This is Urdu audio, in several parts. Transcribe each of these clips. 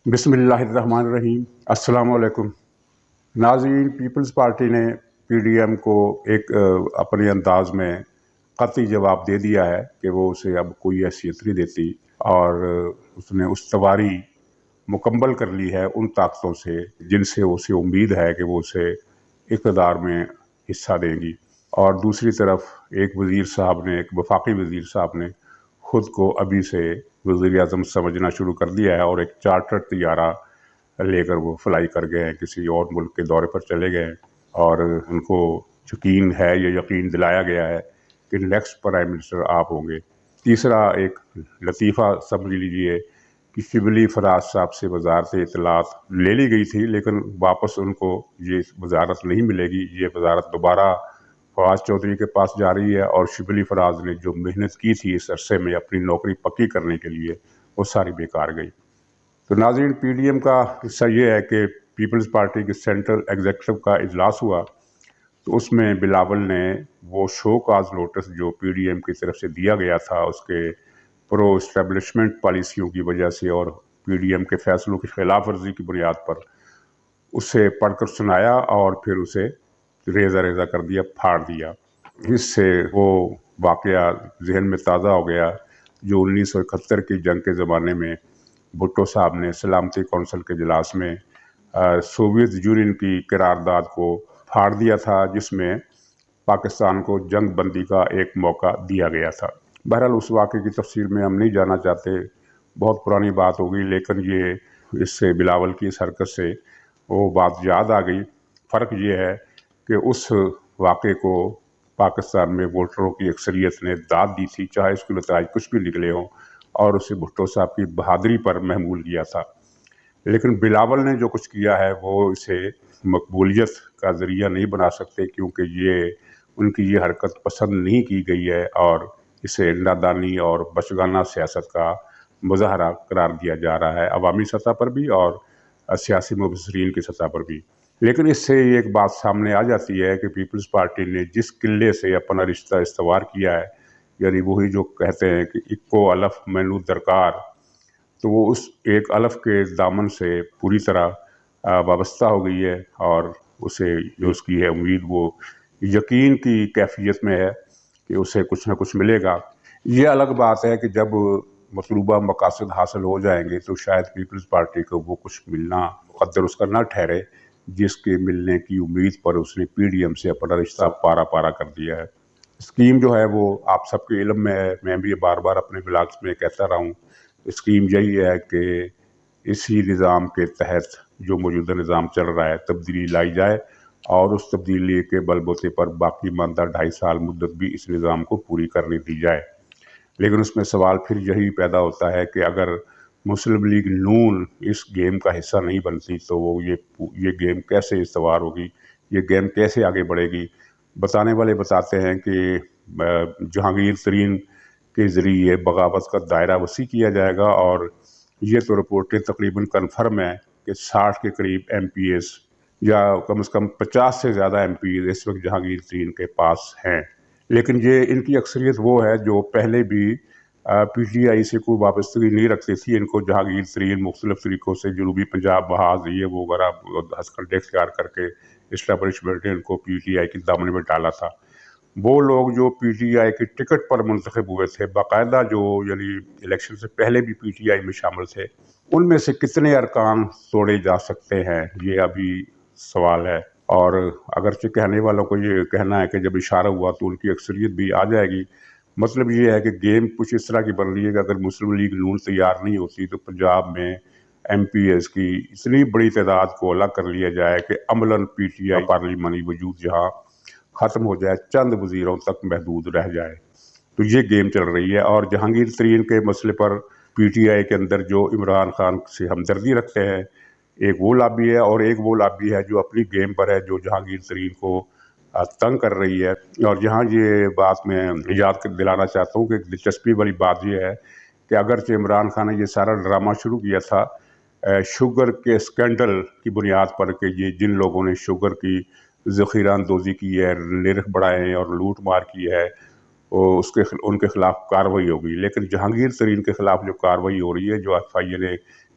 بسم اللہ الرحمن الرحیم۔ السلام علیکم ناظرین۔ پیپلز پارٹی نے پی ڈی ایم کو ایک اپنے انداز میں قطعی جواب دے دیا ہے کہ وہ اسے اب کوئی حیثیت نہیں دیتی، اور اس نے استواری مکمل کر لی ہے ان طاقتوں سے جن سے اسے امید ہے کہ وہ اسے اقتدار میں حصہ دیں گی۔ اور دوسری طرف ایک وزیر صاحب نے، ایک وفاقی وزیر صاحب نے خود کو ابھی سے وزیر اعظم سمجھنا شروع کر دیا ہے، اور ایک چارٹر طیارہ لے کر وہ فلائی کر گئے ہیں، کسی اور ملک کے دورے پر چلے گئے ہیں، اور ان کو یقین ہے، یہ یقین دلایا گیا ہے کہ نیکسٹ پرائم منسٹر آپ ہوں گے۔ تیسرا ایک لطیفہ سمجھ لیجئے کہ شبلی فراز صاحب سے وزارت اطلاعات لے لی گئی تھی، لیکن واپس ان کو یہ وزارت نہیں ملے گی۔ یہ وزارت دوبارہ فواز چودھری کے پاس جا رہی ہے، اور شبلی فراز نے جو محنت کی تھی اس عرصے میں اپنی نوکری پکی کرنے کے لیے، وہ ساری بیکار گئی۔ تو ناظرین، پی ڈی ایم کا حصہ یہ ہے کہ پیپلز پارٹی کے سینٹرل ایگزیکٹو کا اجلاس ہوا، تو اس میں بلاول نے وہ شو کاز نوٹس جو پی ڈی ایم کی طرف سے دیا گیا تھا اس کے پرو اسٹیبلشمنٹ پالیسیوں کی وجہ سے اور پی ڈی ایم کے فیصلوں کی خلاف ورزی کی بنیاد پر اسے پڑھ کر سنایا، اور پھر اسے ریزہ ریزہ کر دیا، پھاڑ دیا۔ اس سے وہ واقعہ ذہن میں تازہ ہو گیا جو 1971 کی جنگ کے زمانے میں بھٹو صاحب نے سلامتی کونسل کے اجلاس میں سوویت یونین کی قرارداد کو پھاڑ دیا تھا، جس میں پاکستان کو جنگ بندی کا ایک موقع دیا گیا تھا۔ بہرحال اس واقعے کی تفصیل میں ہم نہیں جانا چاہتے، بہت پرانی بات ہوگی، لیکن یہ اس سے بلاول کی اس حرکت سے وہ بات یاد آ گئی۔ فرق یہ ہے کہ اس واقعے کو پاکستان میں ووٹروں کی اکثریت نے داد دی تھی، چاہے اس کے نتائج کچھ بھی نکلے ہوں، اور اسے بھٹو صاحب کی بہادری پر محمول کیا تھا۔ لیکن بلاول نے جو کچھ کیا ہے وہ اسے مقبولیت کا ذریعہ نہیں بنا سکتے، کیونکہ یہ ان کی یہ حرکت پسند نہیں کی گئی ہے، اور اسے نادانی اور بچگانہ سیاست کا مظاہرہ قرار دیا جا رہا ہے، عوامی سطح پر بھی اور سیاسی مبصرین کی سطح پر بھی۔ لیکن اس سے ایک بات سامنے آ جاتی ہے کہ پیپلز پارٹی نے جس قلعے سے اپنا رشتہ استوار کیا ہے، یعنی وہی جو کہتے ہیں کہ اکو الف مینو درکار، تو وہ اس ایک الف کے دامن سے پوری طرح وابستہ ہو گئی ہے، اور اسے جو اس کی ہے امید، وہ یقین کی کیفیت میں ہے کہ اسے کچھ نہ کچھ ملے گا۔ یہ الگ بات ہے کہ جب مطلوبہ مقاصد حاصل ہو جائیں گے تو شاید پیپلز پارٹی کو وہ کچھ ملنا مقدر اس کا نہ ٹھہرے جس کے ملنے کی امید پر اس نے پی ڈی ایم سے اپنا رشتہ پارا پارا کر دیا ہے۔ اسکیم جو ہے وہ آپ سب کے علم میں ہے، میں بھی بار بار اپنے بلاگز میں کہتا رہا ہوں۔ اسکیم یہی ہے کہ اسی نظام کے تحت جو موجودہ نظام چل رہا ہے تبدیلی لائی جائے، اور اس تبدیلی کے بل بوتے پر باقی ماندہ 2.5 سال مدت بھی اس نظام کو پوری کرنے دی جائے۔ لیکن اس میں سوال پھر یہی پیدا ہوتا ہے کہ اگر مسلم لیگ نون اس گیم کا حصہ نہیں بنتی تو وہ یہ گیم کیسے استوار ہوگی، یہ گیم کیسے آگے بڑھے گی؟ بتانے والے بتاتے ہیں کہ جہانگیر ترین کے ذریعے بغاوت کا دائرہ وسیع کیا جائے گا، اور یہ تو رپورٹیں تقریباً کنفرم ہیں کہ 60 کے قریب ایم پی ایز یا کم از کم 50 سے زیادہ ایم پی ایز اس وقت جہانگیر ترین کے پاس ہیں۔ لیکن یہ ان کی اکثریت وہ ہے جو پہلے بھی پی ٹی آئی سے کوئی وابستگی نہیں رکھتی تھی۔ ان کو جہانگیر ترین مختلف طریقوں سے جنوبی پنجاب محاذ یہ وہ وغیرہ ہتھ کنڈے اختیار کر کے اسٹیبلشمنٹ نے ان کو پی ٹی آئی کے دامن میں ڈالا تھا۔ وہ لوگ جو پی ٹی آئی کی ٹکٹ پر منتخب ہوئے تھے باقاعدہ، جو یعنی الیکشن سے پہلے بھی پی ٹی آئی میں شامل تھے، ان میں سے کتنے ارکان توڑے جا سکتے ہیں، یہ ابھی سوال ہے۔ اور اگرچہ کہنے والوں کو یہ کہنا ہے کہ جب اشارہ ہوا تو ان کی اکثریت بھی آ جائے گی، مطلب یہ ہے کہ گیم کچھ اس طرح کی بن رہی ہے کہ اگر مسلم لیگ نون تیار نہیں ہوتی تو پنجاب میں ایم پی ایز کی اتنی بڑی تعداد کو الگ کر لیا جائے کہ عملاً پی ٹی آئی پارلیمانی وجود جہاں ختم ہو جائے، چند وزیروں تک محدود رہ جائے۔ تو یہ گیم چل رہی ہے، اور جہانگیر ترین کے مسئلے پر پی ٹی آئی کے اندر جو عمران خان سے ہمدردی رکھتے ہیں، ایک وہ لابی ہے، اور ایک وہ لابی ہے جو اپنی گیم پر ہے، جو جہانگیر ترین کو تنگ کر رہی ہے۔ اور یہاں یہ بات میں یاد دلانا چاہتا ہوں کہ ایک دلچسپی والی بات یہ ہے کہ اگرچہ عمران خان نے یہ سارا ڈرامہ شروع کیا تھا شوگر کے اسکینڈل کی بنیاد پر کہ یہ جن لوگوں نے شوگر کی ذخیرہ اندوزی کی ہے، نرخ بڑھائے ہیں اور لوٹ مار کی ہے، ان کے خلاف کارروائی ہوگی، لیکن جہانگیر ترین کے خلاف جو کارروائی ہو رہی ہے، جو ایف آئی اے نے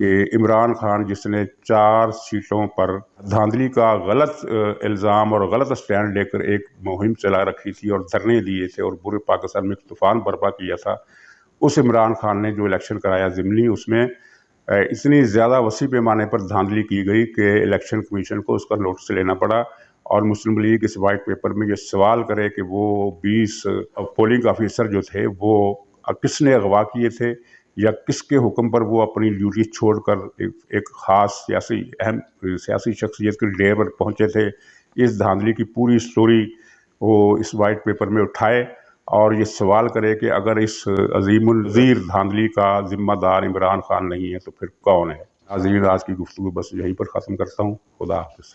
کہ عمران خان جس نے 4 سیٹوں پر دھاندلی کا غلط الزام اور غلط سٹینڈ لے کر ایک مہم چلا رکھی تھی اور دھرنے دیے تھے اور پورے پاکستان میں ایک طوفان برپا کیا تھا، اس عمران خان نے جو الیکشن کرایا ضمنی، اس میں اتنی زیادہ وسیع پیمانے پر دھاندلی کی گئی کہ الیکشن کمیشن کو اس کا نوٹس لینا پڑا، اور مسلم لیگ اس وائٹ پیپر میں یہ سوال کرے کہ وہ 20 پولنگ آفیسر جو تھے وہ کس نے اغوا کیے تھے یا کس کے حکم پر وہ اپنی ڈیوٹی چھوڑ کر ایک خاص اہم سیاسی شخصیت کے ڈیرے پر پہنچے تھے۔ اس دھاندلی کی پوری سٹوری وہ اس وائٹ پیپر میں اٹھائے اور یہ سوال کرے کہ اگر اس عظیم النظیر دھاندلی کا ذمہ دار عمران خان نہیں ہے تو پھر کون ہے؟ ناظرین، آج کی گفتگو بس یہیں پر ختم کرتا ہوں۔ خدا حافظ۔